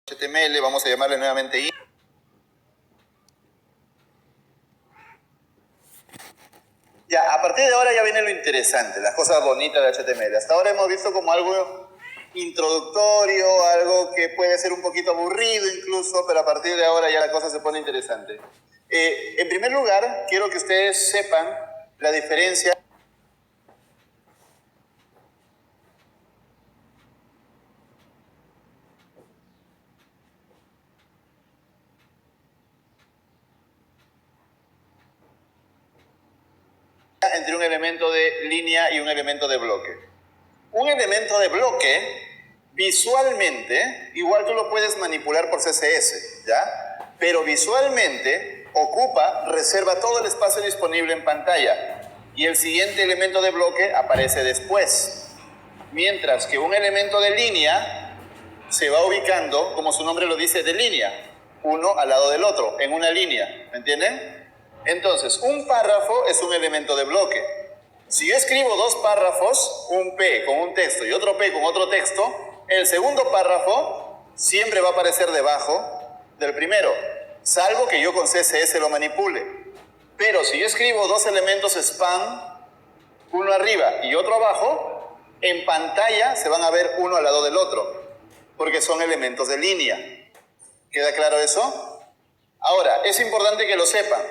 HTML, vamos a llamarle nuevamente I. Ya, a partir de ahora ya viene lo interesante, las cosas bonitas de HTML. Hasta ahora hemos visto como algo introductorio, algo que puede ser un poquito aburrido incluso, pero a partir de ahora ya la cosa se pone interesante. En primer lugar, quiero que ustedes sepan la diferencia entre un elemento de línea y un elemento de bloque. Un elemento de bloque, visualmente, igual tú lo puedes manipular por CSS, ¿ya? Pero visualmente reserva todo el espacio disponible en pantalla y el siguiente elemento de bloque aparece después. Mientras que un elemento de línea se va ubicando, como su nombre lo dice, de línea, uno al lado del otro, en una línea, ¿me entienden? Entonces, un párrafo es un elemento de bloque. Si yo escribo dos párrafos, un P con un texto y otro P con otro texto, el segundo párrafo siempre va a aparecer debajo del primero, salvo que yo con CSS lo manipule. Pero si yo escribo dos elementos span, uno arriba y otro abajo, en pantalla se van a ver uno al lado del otro, porque son elementos de línea. ¿Queda claro eso? Ahora, es importante que lo sepan,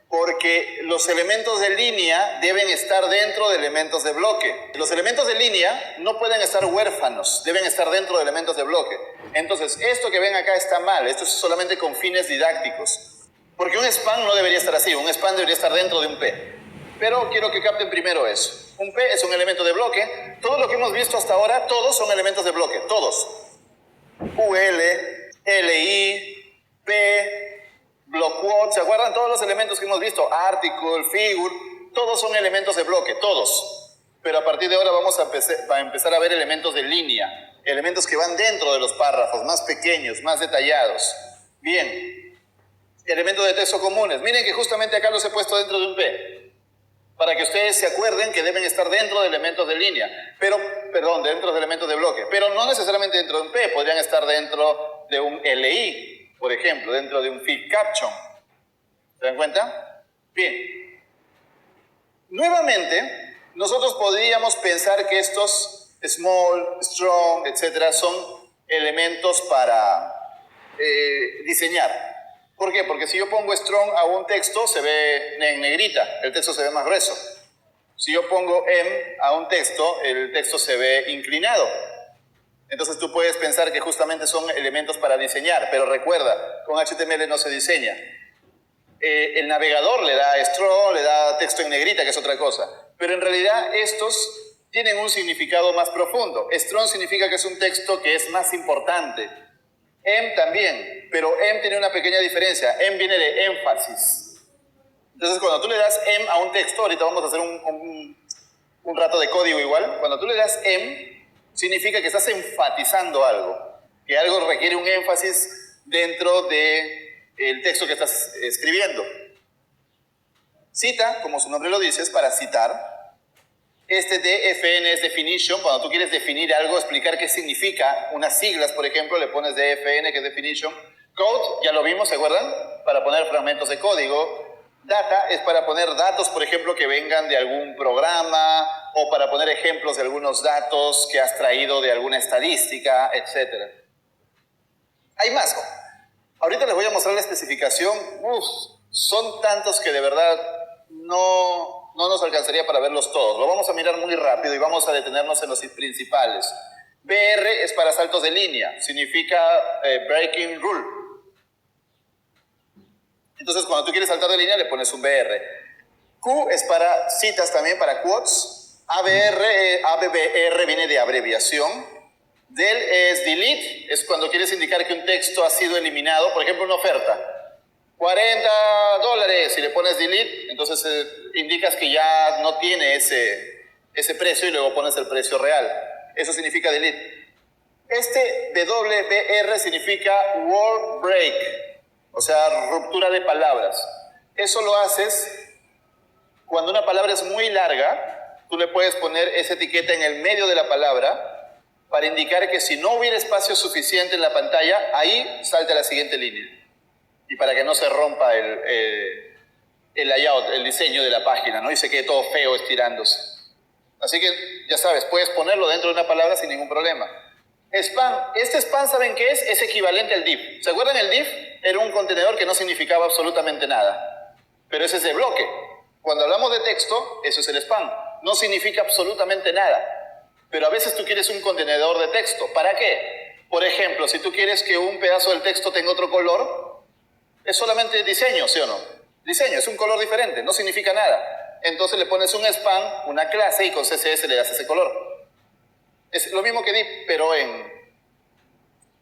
porque los elementos de línea deben estar dentro de elementos de bloque. Los elementos de línea no pueden estar huérfanos, deben estar dentro de elementos de bloque. Entonces, esto que ven acá está mal, esto es solamente con fines didácticos. Porque un span no debería estar así, un span debería estar dentro de un P. Pero quiero que capten primero eso. Un P es un elemento de bloque. Todo lo que hemos visto hasta ahora, todos son elementos de bloque, todos. UL, LI, P, block quote, ¿se acuerdan? Todos los elementos que hemos visto, article, figure, todos son elementos de bloque, todos. Pero a partir de ahora vamos a empezar a ver elementos de línea, elementos que van dentro de los párrafos, más pequeños, más detallados. Bien, elementos de texto comunes. Miren que justamente acá los he puesto dentro de un P, para que ustedes se acuerden que deben estar dentro de elementos de línea, dentro de elementos de bloque, pero no necesariamente dentro de un P, podrían estar dentro de un LI, por ejemplo, dentro de un feed caption. ¿Se dan cuenta? Bien. Nuevamente, nosotros podríamos pensar que estos small, strong, etcétera, son elementos para diseñar. ¿Por qué? Porque si yo pongo strong a un texto, se ve en negrita, el texto se ve más grueso. Si yo pongo M a un texto, el texto se ve inclinado. Entonces tú puedes pensar que justamente son elementos para diseñar, pero recuerda, con HTML no se diseña. El navegador le da strong, le da texto en negrita, que es otra cosa. Pero en realidad estos tienen un significado más profundo. Strong significa que es un texto que es más importante. M también, pero M tiene una pequeña diferencia. M viene de énfasis. Entonces cuando tú le das M a un texto, ahorita vamos a hacer un rato de código igual, cuando tú le das M, significa que estás enfatizando algo, que algo requiere un énfasis dentro del texto que estás escribiendo. Cita, como su nombre lo dice, es para citar. Este DFN es definition, cuando tú quieres definir algo, explicar qué significa, unas siglas, por ejemplo, le pones DFN, que es definition. Code, ya lo vimos, ¿se acuerdan? Para poner fragmentos de código. Data es para poner datos, por ejemplo, que vengan de algún programa o para poner ejemplos de algunos datos que has traído de alguna estadística, etc. Hay más. Ahorita les voy a mostrar la especificación. Son tantos que de verdad no nos alcanzaría para verlos todos. Lo vamos a mirar muy rápido y vamos a detenernos en los principales. BR es para saltos de línea, significa breaking rule. Entonces, cuando tú quieres saltar de línea, le pones un BR. Q es para citas también, para quotes. ABR viene de abreviación. Del es delete, es cuando quieres indicar que un texto ha sido eliminado. Por ejemplo, una oferta. $40, si le pones delete, entonces indicas que ya no tiene ese precio y luego pones el precio real. Eso significa delete. Este WBR significa word break. O sea, ruptura de palabras. Eso lo haces cuando una palabra es muy larga, tú le puedes poner esa etiqueta en el medio de la palabra para indicar que si no hubiera espacio suficiente en la pantalla, ahí salte a la siguiente línea. Y para que no se rompa el layout, el diseño de la página, ¿no? Y se quede todo feo estirándose. Así que, ya sabes, puedes ponerlo dentro de una palabra sin ningún problema. Spam. Este spam, ¿saben qué es? Es equivalente al div. ¿Se acuerdan? El div era un contenedor que no significaba absolutamente nada. Pero ese es de bloque. Cuando hablamos de texto, eso es el spam. No significa absolutamente nada. Pero a veces tú quieres un contenedor de texto. ¿Para qué? Por ejemplo, si tú quieres que un pedazo del texto tenga otro color, es solamente diseño, ¿sí o no? Diseño, es un color diferente, no significa nada. Entonces le pones un spam, una clase, y con CSS le das ese color. Es lo mismo que div, pero en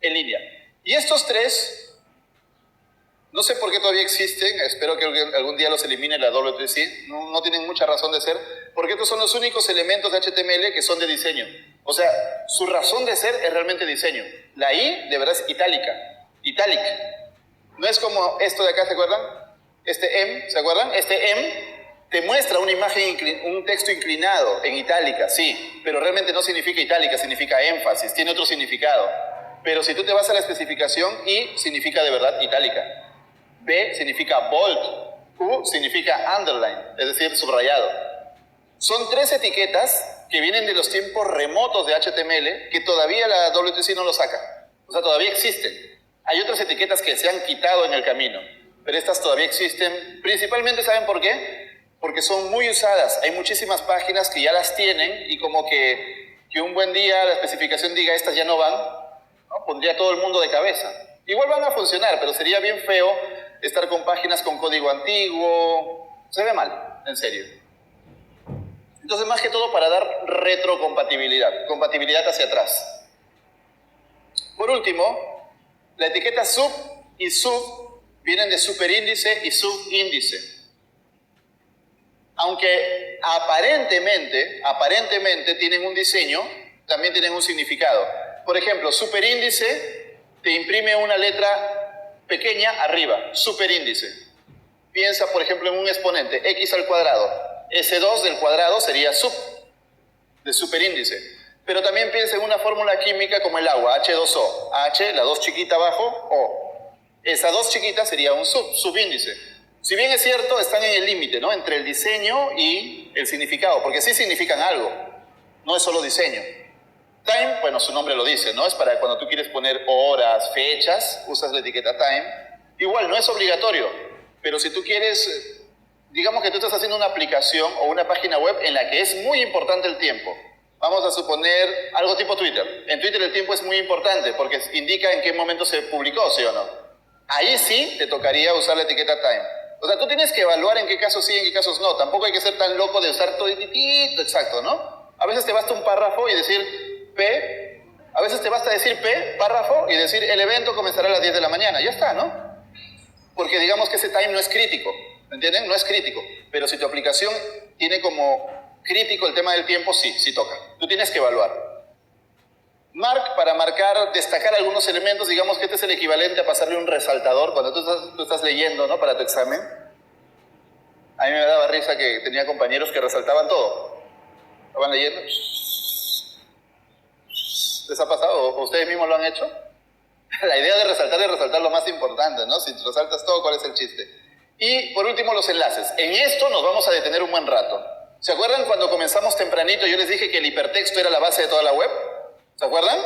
línea. Y estos tres, no sé por qué todavía existen, espero que algún día los elimine la W3C, no tienen mucha razón de ser, porque estos son los únicos elementos de HTML que son de diseño. O sea, su razón de ser es realmente diseño. La I de verdad es itálica, italic. No es como esto de acá, ¿se acuerdan? Este M, ¿se acuerdan? Este M te muestra una imagen, un texto inclinado en itálica, sí, pero realmente no significa itálica, significa énfasis, tiene otro significado. Pero si tú te vas a la especificación, I significa de verdad itálica. B significa bold. U significa underline, es decir, subrayado. Son tres etiquetas que vienen de los tiempos remotos de HTML que todavía la W3C no lo saca. O sea, todavía existen. Hay otras etiquetas que se han quitado en el camino, pero estas todavía existen. Principalmente, ¿saben por qué? Porque son muy usadas. Hay muchísimas páginas que ya las tienen y como que un buen día la especificación diga estas ya no van, ¿no? Pondría a todo el mundo de cabeza. Igual van a funcionar, pero sería bien feo estar con páginas con código antiguo. Se ve mal, en serio. Entonces, más que todo para dar retrocompatibilidad, compatibilidad hacia atrás. Por último, la etiqueta sub y sub vienen de superíndice y subíndice. Aunque aparentemente tienen un diseño, también tienen un significado. Por ejemplo, superíndice te imprime una letra pequeña arriba, superíndice. Piensa, por ejemplo, en un exponente, x al cuadrado. S2 del cuadrado sería sub, de superíndice. Pero también piensa en una fórmula química como el agua, H2O. H, la 2 chiquita abajo, O. Esa 2 chiquita sería un subíndice. Si bien es cierto, están en el límite, ¿no? Entre el diseño y el significado, porque sí significan algo, no es solo diseño. Time, bueno, su nombre lo dice, ¿no? Es para cuando tú quieres poner horas, fechas, usas la etiqueta time. Igual, no es obligatorio, pero si tú quieres, digamos que tú estás haciendo una aplicación o una página web en la que es muy importante el tiempo. Vamos a suponer algo tipo Twitter. En Twitter el tiempo es muy importante porque indica en qué momento se publicó, ¿sí o no? Ahí sí te tocaría usar la etiqueta time. O sea, tú tienes que evaluar en qué casos sí, en qué casos no. Tampoco hay que ser tan loco de usar todo exacto, ¿no? A veces te basta un párrafo y decir P. A veces te basta decir P, párrafo, y decir el evento comenzará a las 10 de la mañana. Ya está, ¿no? Porque digamos que ese time no es crítico. ¿Me entienden? No es crítico. Pero si tu aplicación tiene como crítico el tema del tiempo, sí toca. Tú tienes que evaluar. Mark, para marcar, destacar algunos elementos, digamos que este es el equivalente a pasarle un resaltador cuando tú estás leyendo, ¿no? Para tu examen. A mí me daba risa que tenía compañeros que resaltaban todo. Estaban leyendo. ¿Les ha pasado? ¿O ustedes mismos lo han hecho? La idea de resaltar es resaltar lo más importante, ¿no? Si resaltas todo, ¿cuál es el chiste? Y por último, los enlaces. En esto nos vamos a detener un buen rato. ¿Se acuerdan cuando comenzamos tempranito? Yo les dije que el hipertexto era la base de toda la web. ¿Se acuerdan?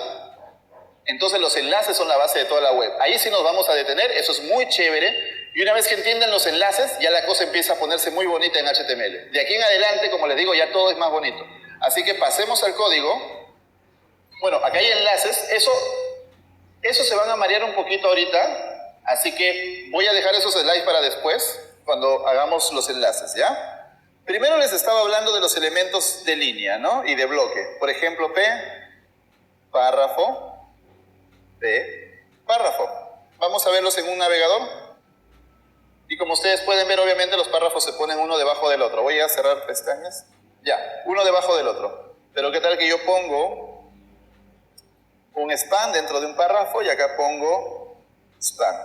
Entonces los enlaces son la base de toda la web. Ahí sí nos vamos a detener, eso es muy chévere. Y una vez que entienden los enlaces, ya la cosa empieza a ponerse muy bonita en HTML. De aquí en adelante, como les digo, ya todo es más bonito. Así que pasemos al código. Bueno, acá hay enlaces. Eso se van a marear un poquito ahorita. Así que voy a dejar esos slides para después, cuando hagamos los enlaces, ¿ya? Primero les estaba hablando de los elementos de línea, ¿no? Y de bloque. Por ejemplo, P, párrafo, P, párrafo. Vamos a verlos en un navegador. Y como ustedes pueden ver, obviamente los párrafos se ponen uno debajo del otro. Voy a cerrar pestañas. Ya, uno debajo del otro. Pero ¿qué tal que yo pongo un span dentro de un párrafo y acá pongo span?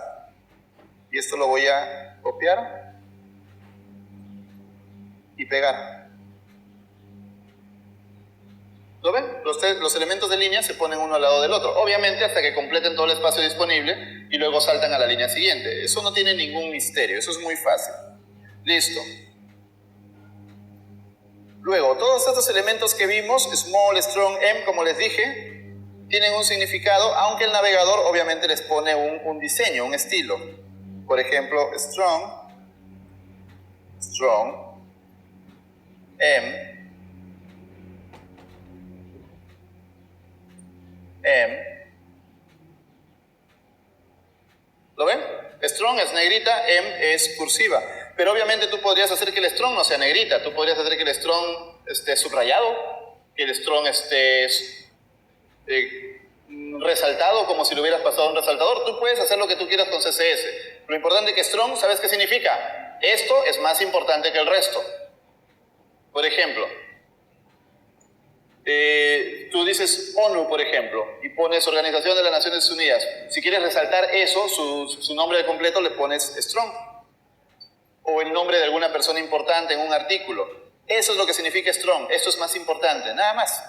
Y esto lo voy a copiar y pegar. ¿Lo ven? Los elementos de línea se ponen uno al lado del otro. Obviamente hasta que completen todo el espacio disponible y luego saltan a la línea siguiente. Eso no tiene ningún misterio, eso es muy fácil. Listo. Luego, todos estos elementos que vimos, small, strong, m, como les dije, tienen un significado, aunque el navegador obviamente les pone un diseño, un estilo. Por ejemplo, strong, m, ¿lo ven? Strong es negrita, M es cursiva. Pero obviamente tú podrías hacer que el strong no sea negrita. Tú podrías hacer que el strong esté subrayado, que el strong esté resaltado como si lo hubieras pasado a un resaltador. Tú puedes hacer lo que tú quieras con CSS. Lo importante es que strong, ¿sabes qué significa? Esto es más importante que el resto. Por ejemplo, tú dices ONU, por ejemplo, y pones Organización de las Naciones Unidas. Si quieres resaltar eso, su nombre de completo, le pones strong. O el nombre de alguna persona importante en un artículo. Eso es lo que significa strong. Esto es más importante, nada más.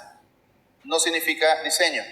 No significa diseño.